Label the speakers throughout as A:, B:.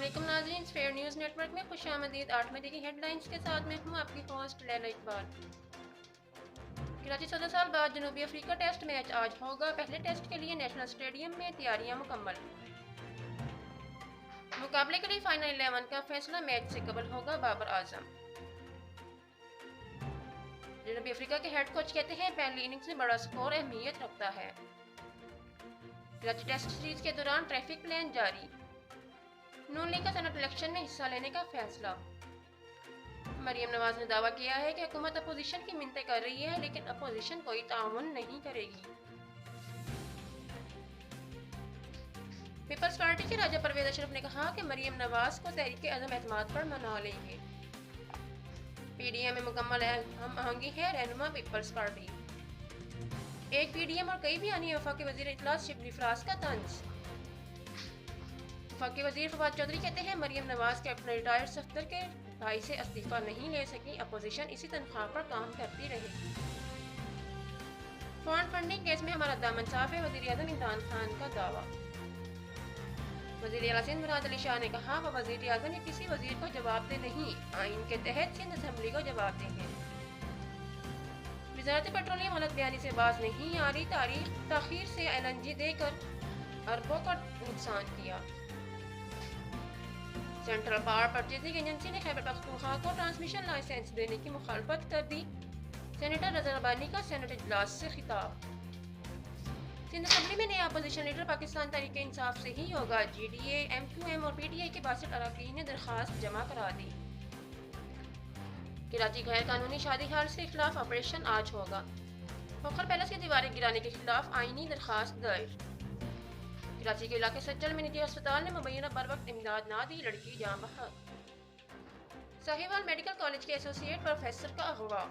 A: अस्सलामुअलैकुम नाज़रीन, fair news network में खुशामदीद। 8 बजे की हेडलाइंस के साथ मैं हूँ आपकी होस्ट लैला इकबाल। कराची 14 साल बाद जनूबी अफ्रीका टेस्ट मैच आज होगा। पहले टेस्ट के लिए नेशनल स्टेडियम में तैयारियां मुकम्मल। मुकाबले के लिए फाइनल 11 का फैसला मैच से कबल होगा। बाबर आजम। जनूबी अफ्रीका के हेड कोच कहते हैं पहली इनिंग्स में बड़ा स्कोर अहमियत रखता है। कराची टेस्ट सीरीज के दौरान ट्रैफिक प्लान जारी। नून लीग का सेनेट इलेक्शन में हिस्सा लेने का फैसला। मरियम नवाज ने दावा किया है कि हुकूमत अपोजिशन की मिन्नतें कर रही है, लेकिन अपोजिशन कोई ताउन नहीं करेगी। पीपल्स पार्टी के राजा परवेज अशरफ ने कहा कि मरियम नवाज को तहरीक अज़म एतमाद पर मना लेंगे। पीडीएम में मुकम्मल हम आहंगी है रहनुमा पीपल्स पार्टी। एक पीडीएम और कई बयानी वफाकी वजीर इत्तलात शिबली फराज का तंज। वफाकी वजीर फवाद चौधरी कहते हैं मरियम नवाज कैप्टन रिटायर्ड सफदर के भाई से इस्तीफा नहीं ले सकी, अपोजिशन इसी तनख्वाह पर काम करती रहेगी। फंड फंडिंग केस में हमारा दामन साफ है, वजीर आज़म इमरान खान का दावा। वजीर आला सिंध मुराद अली शाह ने कहा वह वजीर आज़म या किसी वजीर को जवाब दे नहीं, आइन के तहत सिंध असम्बली को जवाब देंगे। वजारत पेट्रोलियम गलत बयानी से बाज नहीं आ रही, ताखीर से LNG देकर अरबों का नुकसान किया। सेंट्रल पावर परचेजिंग एजेंसी ने खैबर पख्तूनख्वा को ट्रांसमिशन लाइसेंस देने की मुखालफत कर दी। सेनेटर रज़ा रब्बानी का सेनेट इजलास से खिताब। सिंध असम्बली में नया अपोजिशन लीडर पाकिस्तान तहरीक इंसाफ से ही होगा। GDA, MQM और PTI के 62 अरकान ने दरख्वास्त जमा करा दी। कराची गैर कानूनी शादी हाल के खिलाफ ऑपरेशन आज होगा। खोखर पैलेस की दीवारें गिराने के खिलाफ आईनी दरख्वास्त दायर। कराची के इलाके सज्जल में निजी अस्पताल ने मुबैना बर वक्त इमदाद ना दी, लड़की जाँ बहक। साहिवाल मेडिकल कॉलेज के एसोसिएट प्रोफेसर का अगवा।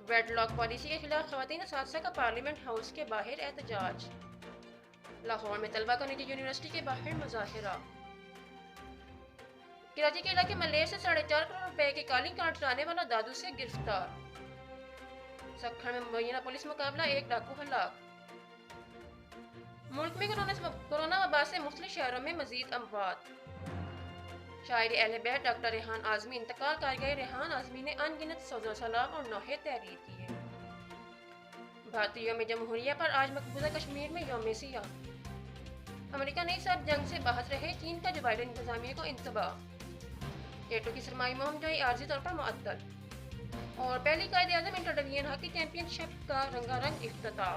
A: वेडलॉक पॉलिसी के खिलाफ खवातीन असातिज़ा का पार्लियामेंट हाउस के बाहर एहतजाज। लाहौर में तलबा का निजी यूनिवर्सिटी के बाहर मुजाहिरा। कराची के इलाके मलेर से 4.5 करोड़ रुपए के कॉलिंग कार्ड चलाने वाला दादू से गिरफ्तार। सखर में मुबैना पुलिस मुकाबला, एक डाकू हलाक। मुल्क में कोरोना वबा से मुख्तलिफ शहरों में मजीद अमवात। शायर अहले बैत डॉक्टर रेहान आज़मी इंतकाल कर गए। रेहान आज़मी ने अनगिनत सज़ो सलाम और नोहे तहरीर किए। भारतीय यौम जमहूरिया पर आज मकबूजा कश्मीर में यौम सियाह। अमेरिका नई सब जंग से बाहर रहे, चीन का जो बाइडेन इंतजामिया को इंतबाह। टेटो की सरमाई मुहिम जो आर्जी तौर पर मुअत्तल। और पहली कायदे आज़म इंटर डिवीजन हॉकी चैंपियनशिप का रंगारंग इफ्तिताह।